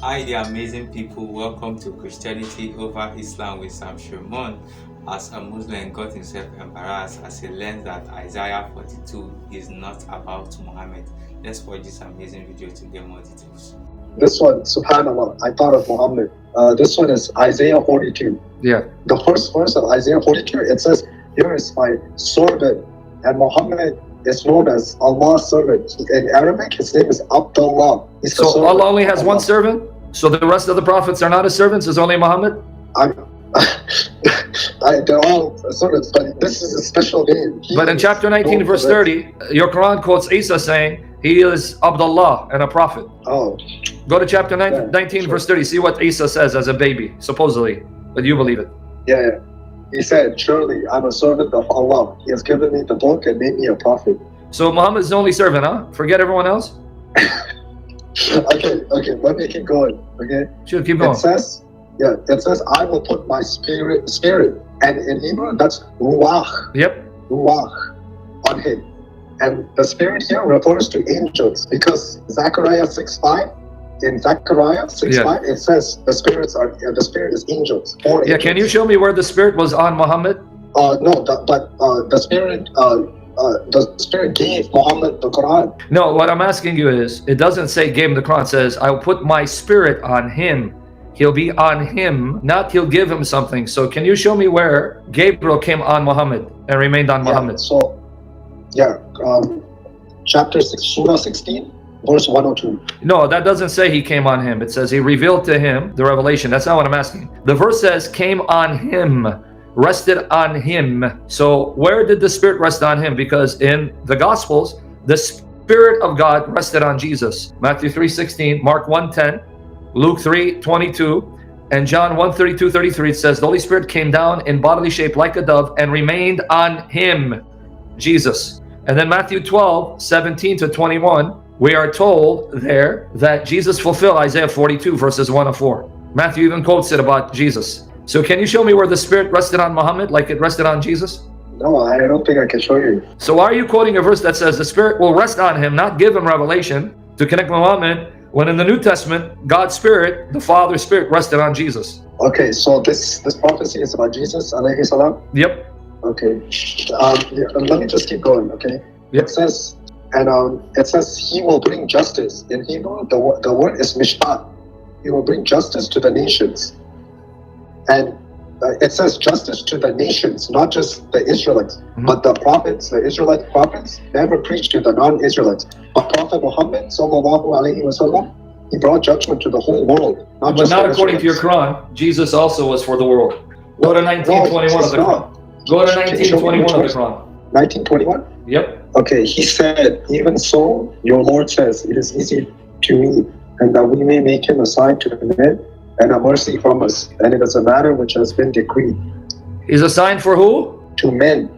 Hi, the amazing people. Welcome to Christianity over Islam with Sam Shamoun. As a Muslim, got himself embarrassed as he learned that Isaiah 42 is not about Muhammad. Let's watch this amazing video to get more details. This one, subhanAllah, I thought of Muhammad. This one is Isaiah 42. Yeah. The first verse of Isaiah 42, it says, "Here is my servant." And Muhammad is known as Allah's servant. In Arabic, his name is Abdullah. So Allah only has one servant? So the rest of the prophets are not his servants? It's only Muhammad? They're all servants, but this is a special name. But in chapter 19, verse 30, your Quran quotes Isa saying, he is Abdullah and a prophet. Oh. Go to chapter 19, verse 30. See what Isa says as a baby, supposedly. But you believe it. Yeah. He said, "Surely I'm a servant of Allah. He has given me the book and made me a prophet." So Muhammad is the only servant, huh? Forget everyone else? Okay, let me keep going, okay? Sure, keep going. It says, I will put my spirit, and in Hebrew, that's ruach. Yep. Ruach on him. And the spirit here refers to angels, because Zechariah 6:5, in Zechariah 6:5, it says the spirit is angels. Yeah, can you show me where the spirit was on Muhammad? No, the spirit gave Muhammad the Quran. No, what I'm asking you is, it doesn't say gave him the Quran. It says, I'll put my spirit on him. He'll be on him, not he'll give him something. So can you show me where Gabriel came on Muhammad and remained on Muhammad? Chapter 6, Surah 16, verse 102. No, that doesn't say he came on him. It says he revealed to him the revelation. That's not what I'm asking. The verse says came on him, rested on him. So where did the spirit rest on him? Because in the Gospels, the Spirit of God rested on Jesus. Matthew 3:16, Mark 1:10, Luke 3:22, and John 1:32-33. It says the Holy Spirit came down in bodily shape like a dove and remained on him, Jesus. And then Matthew 12:17-21, we are told there that Jesus fulfilled Isaiah 42 verses 1-4. Matthew even quotes it about Jesus. So can you show me where the Spirit rested on Muhammad like it rested on Jesus? No, I don't think I can show you. So why are you quoting a verse that says the Spirit will rest on him, not give him revelation to connect Muhammad, when in the New Testament, God's Spirit, the Father's Spirit, rested on Jesus? Okay, so this prophecy is about Jesus, alayhi salam? Yep. Okay. Let me just keep going, okay? Yep. It says he will bring justice. In Hebrew, the word is mishpat. He will bring justice to the nations. And it says justice to the nations, not just the Israelites, but the prophets, the Israelite prophets, never preached to the non-Israelites. But Prophet Muhammad, sallallahu alaihi wasallam, he brought judgment to the whole world, But not according to your Quran. Jesus also was for the world. Go to 1921 of the Quran. Go to 1921 of the Quran. 1921? Yep. Okay, he said, "Even so, your Lord says, it is easy to me, and that we may make him a sign to men, and a mercy from us, and it is a matter which has been decreed." Is a sign for who? To men.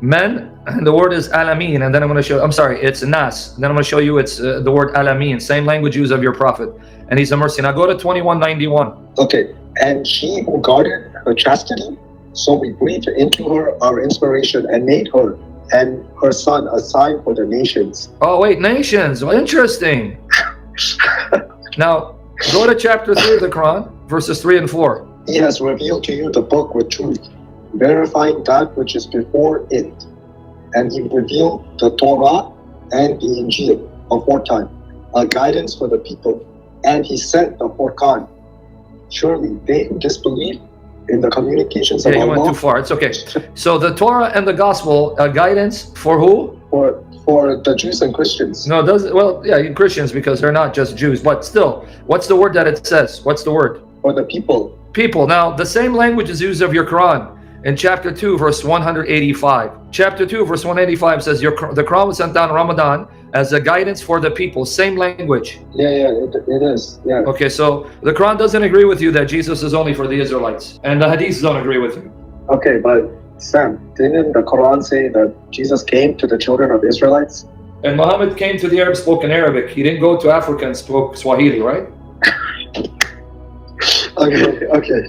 Men, and the word is alamin, and then I'm going to show, I'm sorry, it's nas. Then I'm going to show you it's the word alamin, same language used of your prophet. And he's a mercy. Now go to 2191. Okay, and he who guarded her chastity, so we breathed into her our inspiration and made her and her son a sign for the nations. Oh wait, nations, well, interesting. Now, go to chapter 3 of the Quran, verses 3 and 4. He has revealed to you the book with truth, verifying that which is before it. And he revealed the Torah and the Injil aforetime, a guidance for the people. And he sent the Furqan. Surely they who disbelieve in the communications of Allah. Yeah, you went too far. It's okay. So the Torah and the Gospel, a guidance for who? For the Jews and Christians. No, Christians, because they're not just Jews. But still, what's the word that it says? What's the word? For the people. People. Now, the same language is used of your Quran in chapter 2, verse 185. Chapter 2, verse 185 says the Quran was sent down in Ramadan as a guidance for the people. Same language. Yeah, it is. Yeah. Okay, so the Quran doesn't agree with you that Jesus is only for the Israelites, and the Hadiths don't agree with you. Okay, but Sam, didn't the Quran say that Jesus came to the children of Israelites? And Muhammad came to the Arab spoken Arabic. He didn't go to Africa and spoke Swahili, right? Okay.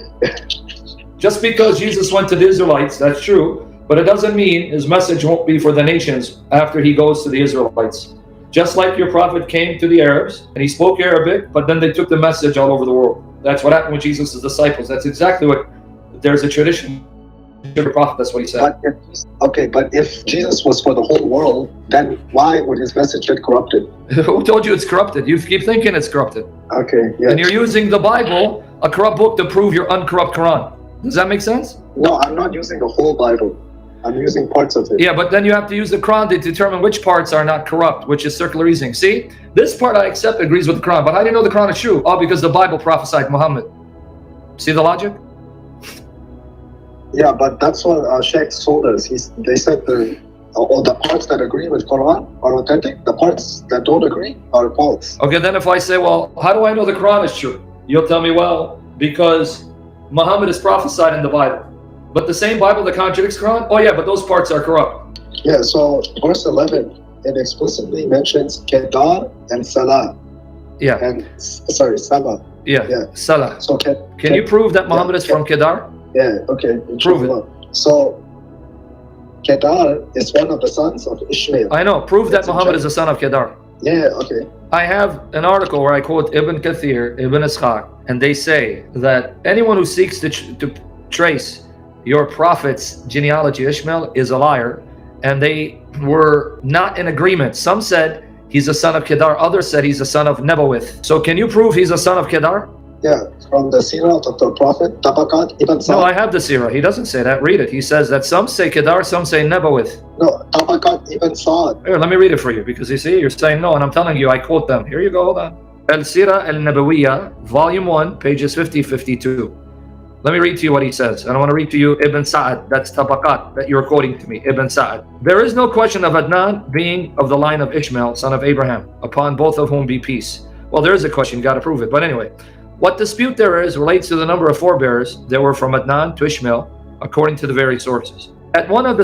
Just because Jesus went to the Israelites, that's true, but it doesn't mean his message won't be for the nations after he goes to the Israelites. Just like your prophet came to the Arabs and he spoke Arabic, but then they took the message all over the world. That's what happened with Jesus' disciples. That's exactly what, there's a tradition. Your prophet, that's what he said. But if Jesus was for the whole world, then why would his message get corrupted? Who told you it's corrupted? You keep thinking it's corrupted. Okay, yeah. And you're using the Bible, a corrupt book, to prove your uncorrupt Quran. Does that make sense? No, I'm not using the whole Bible. I'm using parts of it. Yeah, but then you have to use the Quran to determine which parts are not corrupt, which is circular reasoning. See, this part I accept agrees with the Quran, but how do you know the Quran is true? Oh, because the Bible prophesied Muhammad. See the logic? Yeah, but that's what Sheikh told us. They said all the parts that agree with Quran are authentic. The parts that don't agree are false. Okay, then if I say, well, how do I know the Quran is true? You'll tell me, well, because Muhammad is prophesied in the Bible. But the same Bible that contradicts Quran? Oh yeah, but those parts are corrupt. Yeah, so verse 11, it explicitly mentions Kedar and Salah. Yeah. And, Salah. Yeah. Salah. So can you prove that Muhammad is from Kedar? Yeah, okay. Prove it. So, Kedar is one of the sons of Ishmael. I know. Prove that Muhammad is the son of Kedar. Yeah, okay. I have an article where I quote Ibn Kathir, Ibn Ishaq, and they say that anyone who seeks to trace your prophet's genealogy, Ishmael, is a liar, and they were not in agreement. Some said he's a son of Kedar, others said he's a son of Nebawith. So can you prove he's a son of Kedar? Yeah, from the Sirah of the Prophet, Tabaqat Ibn Sa'd. No, I have the Sirah. He doesn't say that. Read it. He says that some say Kedar, some say Nebawith. No, Tabaqat Ibn Sa'd. Here, let me read it for you, because you see, you're saying no, and I'm telling you, I quote them. Here you go, hold on. Al-Sirah al-Nabawiyya, Volume 1, pages 50-52. Let me read to you what he says. And I want to read to you Ibn Sa'd, that's Tabaqat, that you're quoting to me, Ibn Sa'd. There is no question of Adnan being of the line of Ishmael, son of Abraham, upon both of whom be peace. Well, there is a question, you got to prove it. But anyway, what dispute there is relates to the number of forebears that were from Adnan to Ishmael, according to the various sources. At one end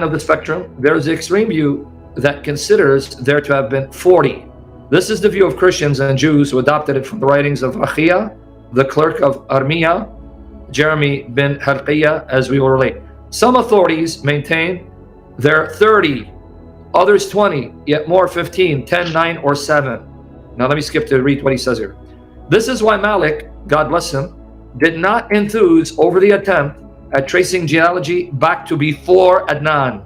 of the spectrum, there is the extreme view that considers there to have been 40. This is the view of Christians and Jews who adopted it from the writings of Achia, the clerk of Armiya, Jeremy bin Harqiyya, as we will relate. Some authorities maintain there are 30, others 20, yet more 15, 10, 9, or 7. Now let me skip to read what he says here. This is why Malik, God bless him, did not enthuse over the attempt at tracing genealogy back to before Adnan.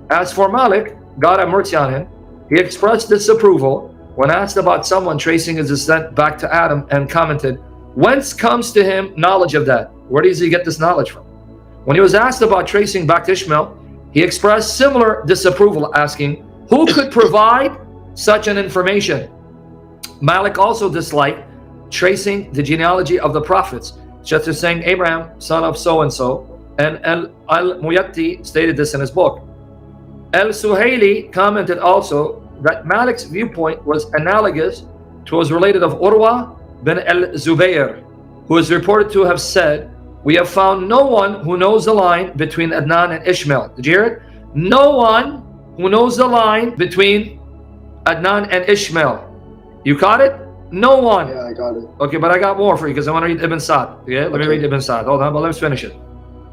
As for Malik, God have mercy on him, he expressed disapproval when asked about someone tracing his descent back to Adam and commented, whence comes to him knowledge of that? Where does he get this knowledge from? When he was asked about tracing back to Ishmael, he expressed similar disapproval, asking, who could provide such an information? Malik also disliked tracing the genealogy of the prophets, just as saying Abraham, son of so-and-so, and Al-Muyatti stated this in his book. Al-Suhaili commented also that Malik's viewpoint was analogous to what was related of Urwa bin al-Zubayr, who is reported to have said, we have found no one who knows the line between Adnan and Ishmael. Did you hear it? No one who knows the line between Adnan and Ishmael. You caught it? No one. Yeah, I got it. Okay, but I got more for you because I want to read Ibn Sa'd. Yeah, let me read Ibn Sa'd. Hold on, but let's finish it.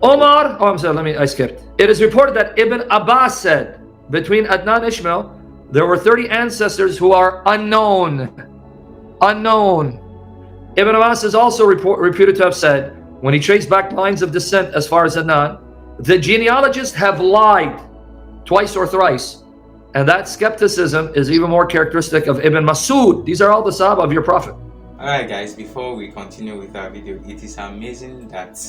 Omar, I'm sorry, I skipped. It is reported that Ibn Abbas said, between Adnan and Ishmael, there were 30 ancestors who are unknown. Unknown. Ibn Abbas is also reputed to have said, when he traced back lines of descent as far as Adnan, the genealogists have lied twice or thrice. And that skepticism is even more characteristic of Ibn Masud. These are all the Sahaba of your Prophet. Alright guys, before we continue with our video, it is amazing that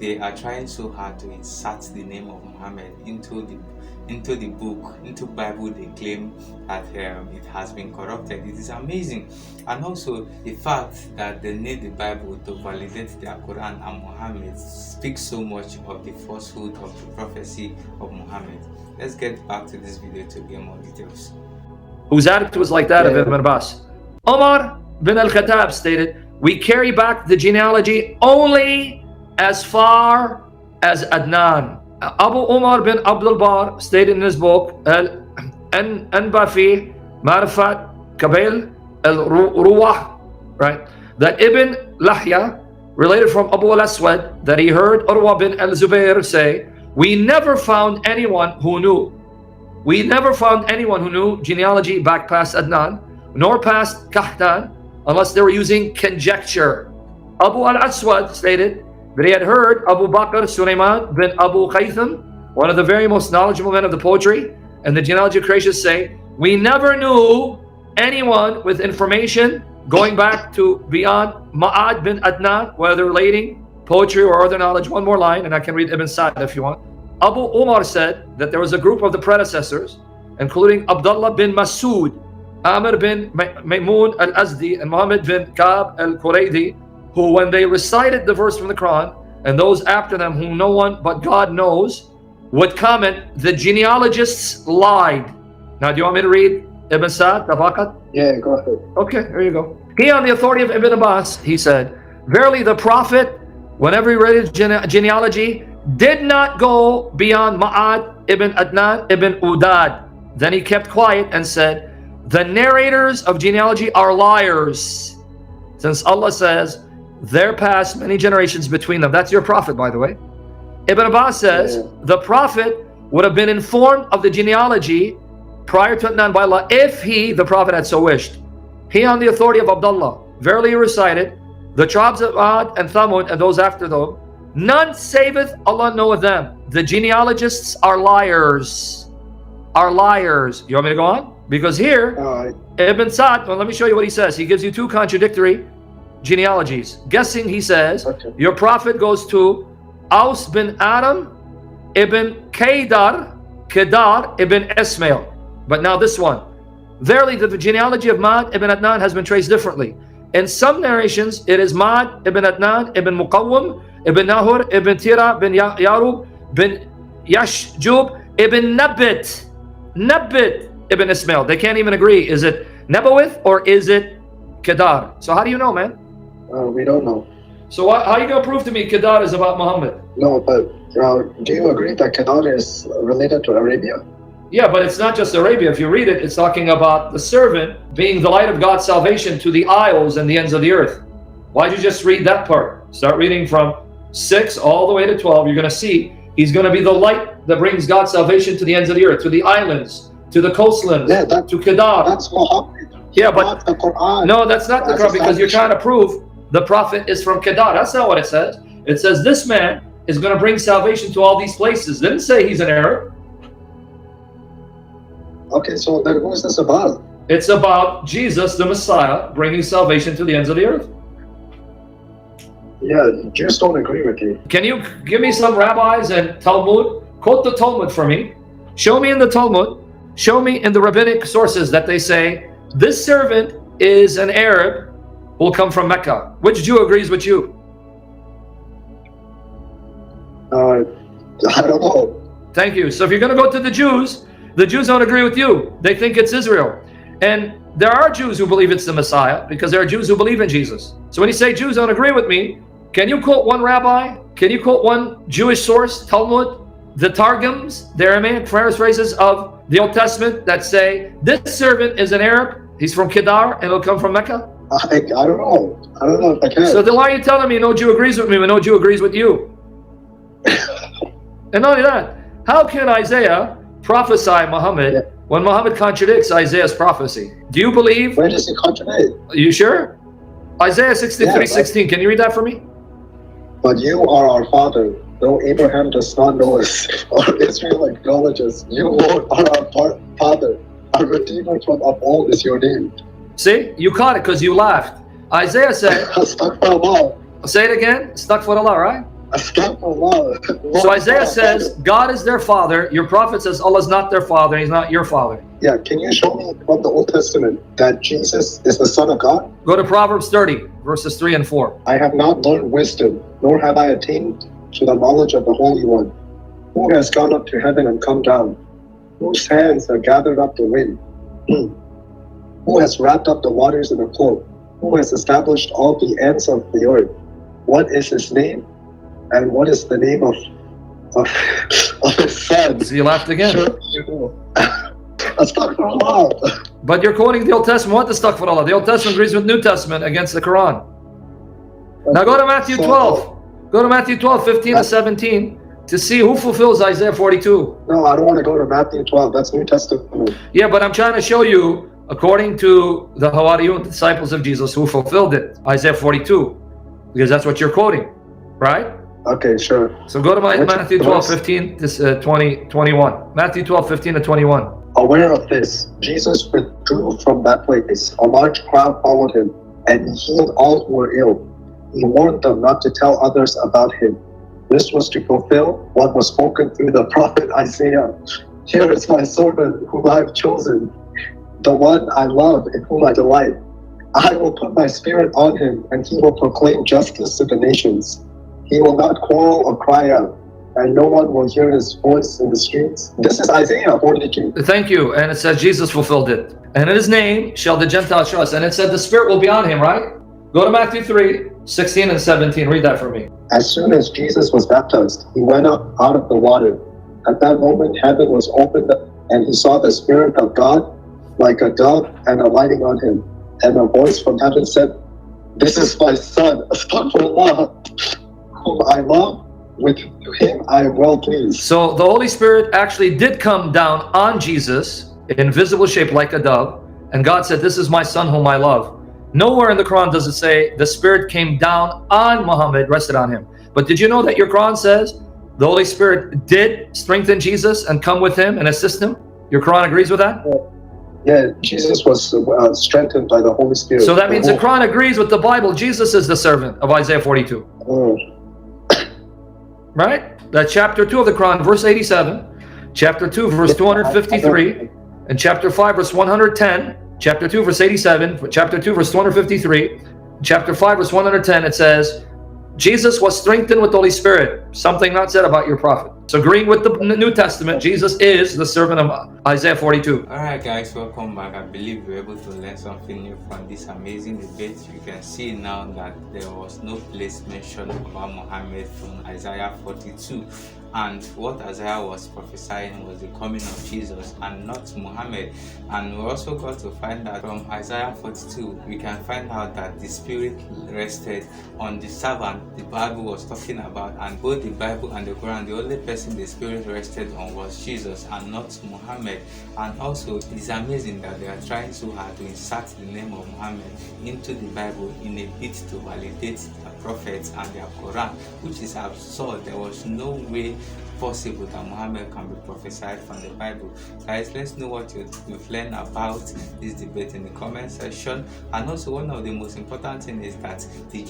they are trying so hard to insert the name of Muhammad into the book, into Bible. They claim that it has been corrupted. It is amazing. And also the fact that they need the Bible to validate their Quran and Muhammad speaks so much of the falsehood of the prophecy of Muhammad. Let's get back to this video to get more details. Whose attitude was like that of Ibn Abbas. Omar bin al-Khattab stated, we carry back the genealogy only as far as Adnan. Abu Umar bin Abdul Bar stated in his book, Anbafi Marifat Kabil al-Ruwah, right, that Ibn Lahya related from Abu al-Aswad that he heard Urwa bin al-Zubayr say, we never found anyone who knew We never found anyone who knew genealogy back past Adnan, nor past Kahtan, unless they were using conjecture. Abu al-Aswad stated that he had heard Abu Bakr Sulaiman bin Abu Khaytham, one of the very most knowledgeable men of the poetry and the genealogy creationists, say, we never knew anyone with information going back to beyond Ma'ad bin Adnan, whether relating poetry or other knowledge. One more line, and I can read Ibn Sa'd if you want. Abu Umar said that there was a group of the predecessors, including Abdullah bin Masud, Amr bin Maymun al-Azdi, and Muhammad bin Ka'b al-Quraydi, who when they recited the verse from the Quran, and those after them whom no one but God knows, would comment, the genealogists lied. Now, do you want me to read Ibn Sa'd, Tabaqat? Yeah, go ahead. Okay, here you go. He, on the authority of Ibn Abbas, he said, verily the Prophet, whenever he read his genealogy, did not go beyond Ma'ad ibn Adnan ibn Udad. Then he kept quiet and said, the narrators of genealogy are liars, since Allah says, there passed many generations between them. That's your Prophet, by the way. Ibn Abbas says, the Prophet would have been informed of the genealogy prior to Adnan by Allah if he, the Prophet, had so wished. He, on the authority of Abdullah, verily recited, the tribes of Ad and Thamud and those after them, none saveth, Allah knoweth them. The genealogists are liars. Are liars. You want me to go on? Because here, Ibn Sa'd, well, let me show you what he says. He gives you two contradictory genealogies. Guessing, he says, your Prophet goes to Aus bin Adam ibn Kedar ibn Ismail. But now this one. Verily, the genealogy of Ma'ad ibn Adnan has been traced differently. In some narrations, it is Ma'ad ibn Adnan ibn Muqawwam ibn Nahur ibn Tira bin Yarub bin Yashjub ibn Nabbit ibn Ismail. They can't even agree. Is it Nebawith or is it Kedar? So how do you know, man? We don't know. So how are you going to prove to me Kedar is about Muhammad? No, but do you agree that Kedar is related to Arabia? Yeah, but it's not just Arabia. If you read it, it's talking about the servant being the light of God's salvation to the isles and the ends of the earth. Why'd you just read that part? Start reading from 6 all the way to 12. You're going to see he's going to be the light that brings God's salvation to the ends of the earth, to the islands, to the coastlands, to Kedar. That's Muhammad. Yeah, but the Quran. No, that's not the Quran, because you're trying to prove the Prophet is from Kedar. That's not what it says. It says this man is going to bring salvation to all these places. It didn't say he's an Arab. Okay, so then who is this about? It's about Jesus, the Messiah, bringing salvation to the ends of the earth. Yeah, Jews don't agree with you. Can you give me some rabbis and Talmud? Quote the Talmud for me. Show me in the Talmud, show me in the rabbinic sources that they say, this servant is an Arab who will come from Mecca. Which Jew agrees with you? I don't know. Thank you. So if you're going to go to the Jews don't agree with you. They think it's Israel. And there are Jews who believe it's the Messiah, because there are Jews who believe in Jesus. So when you say Jews don't agree with me, can you quote one rabbi? Can you quote one Jewish source, Talmud, the Targums, the Aramaic paraphrases of the Old Testament that say, this servant is an Arab, he's from Kedar, and he'll come from Mecca? I don't know. I don't know if I can. So then why are you telling me no Jew agrees with me when no Jew agrees with you? And not only that, how can Isaiah prophesy Muhammad when Muhammad contradicts Isaiah's prophecy? Do you believe? Where does he contradict? Are you sure? Isaiah 63:16. Can you read that for me? But you are our father, though Abraham does not know us, or Israel acknowledges. You, Lord, are our father. Our Redeemer from of old is your name. See, you caught it because you laughed. Isaiah said, Astaghfirullah. Say it again. Astaghfirullah, right? Astaghfirullah. So Isaiah says, God is their father. Your prophet says, Allah is not their father. He's not your father. Yeah, can you show me from the Old Testament that Jesus is the Son of God? Go to Proverbs 30, verses 3 and 4. I have not learned wisdom, nor have I attained to the knowledge of the Holy One. Who has gone up to heaven and come down? Whose hands have gathered up the wind? Who has wrapped up the waters in a cloak? Who has established all the ends of the earth? What is his name? And what is the name of his son? So you laughed again. Sure, you know. Astaghfirullah. But you're quoting the Old Testament. What astaghfirullah? The Old Testament agrees with New Testament against the Quran. Now go to Matthew 12. Go to Matthew 12, 15 to 17. to see who fulfills Isaiah 42. No, I don't want to go to Matthew 12. That's New Testament. Yeah, but I'm trying to show you, according to the Hawariyun, the disciples of Jesus, who fulfilled it, Isaiah 42, because that's what you're quoting, right? Okay, sure. So go to Matthew 12, verse? 15 to 21. Matthew 12, 15 to 21. Aware of this, Jesus withdrew from that place. A large crowd followed him, and he healed all who were ill. He warned them not to tell others about him. This was to fulfill what was spoken through the prophet Isaiah. Here is my servant whom I have chosen, the one I love in whom I delight. I will put my spirit on him, and he will proclaim justice to the nations. He will not quarrel or cry out, and no one will hear his voice in the streets. This is Isaiah 42. Thank you. And it says Jesus fulfilled it. And in his name shall the Gentiles trust. And it said the Spirit will be on him, right? Go to Matthew 3, 16 and 17. Read that for me. As soon as Jesus was baptized, he went up out of the water. At that moment, heaven was opened, and he saw the Spirit of God like a dove and alighting on him. And a voice from heaven said, "This is my son, Astaghfirullah, whom I love. With him I am well pleased." So the Holy Spirit actually did come down on Jesus in visible shape like a dove. And God said, "This is my son whom I love." Nowhere in the Quran does it say the Spirit came down on Muhammad, rested on him. But did you know that your Quran says the Holy Spirit did strengthen Jesus and come with him and assist him? Your Quran agrees with that? Yeah, Jesus was strengthened by the Holy Spirit. So that means the Quran agrees with the Bible. Jesus is the servant of Isaiah 42. Oh. Right? That chapter 2 of the Quran, verse 87, chapter 2, verse 253, and chapter 5, verse 110, chapter 2, verse 87, chapter 2, verse 253, chapter 5, verse 110, it says, Jesus was strengthened with the Holy Spirit, something not said about your prophet. So agreeing with the New Testament, Jesus is the servant of Isaiah 42. Alright guys, welcome back. I believe you were able to learn something new from this amazing debate. You can see now that there was no place mentioned about Muhammad from Isaiah 42. And what Isaiah was prophesying was the coming of Jesus and not Muhammad. And we also got to find that from Isaiah 42, we can find out that the Spirit rested on the servant the Bible was talking about. And both the Bible and the Quran, the only person the Spirit rested on was Jesus and not Muhammad. And also, it's amazing that they are trying so hard to insert the name of Muhammad into the Bible in a bid to validate the prophets and their Quran, which is absurd. There was no way possible that Muhammad can be prophesied from the Bible. Guys, let's know what you've learned about this debate in the comment section. And also, one of the most important things is that the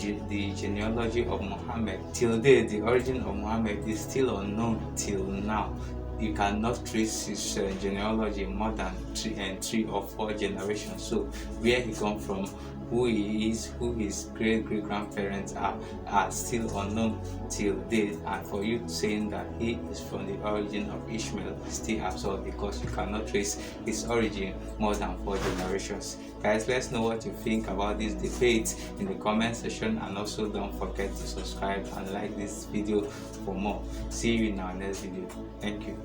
genealogy of Muhammad, till date, the origin of Muhammad is still unknown till now. You cannot trace his genealogy more than 3 or 4 generations. So where he come from, who he is, who his great-great-grandparents are still unknown till date. And for you saying that he is from the origin of Ishmael is still absurd, because you cannot trace his origin more than 4 generations. Guys, let's know what you think about this debate in the comment section, and also don't forget to subscribe and like this video for more. See you in our next video. Thank you.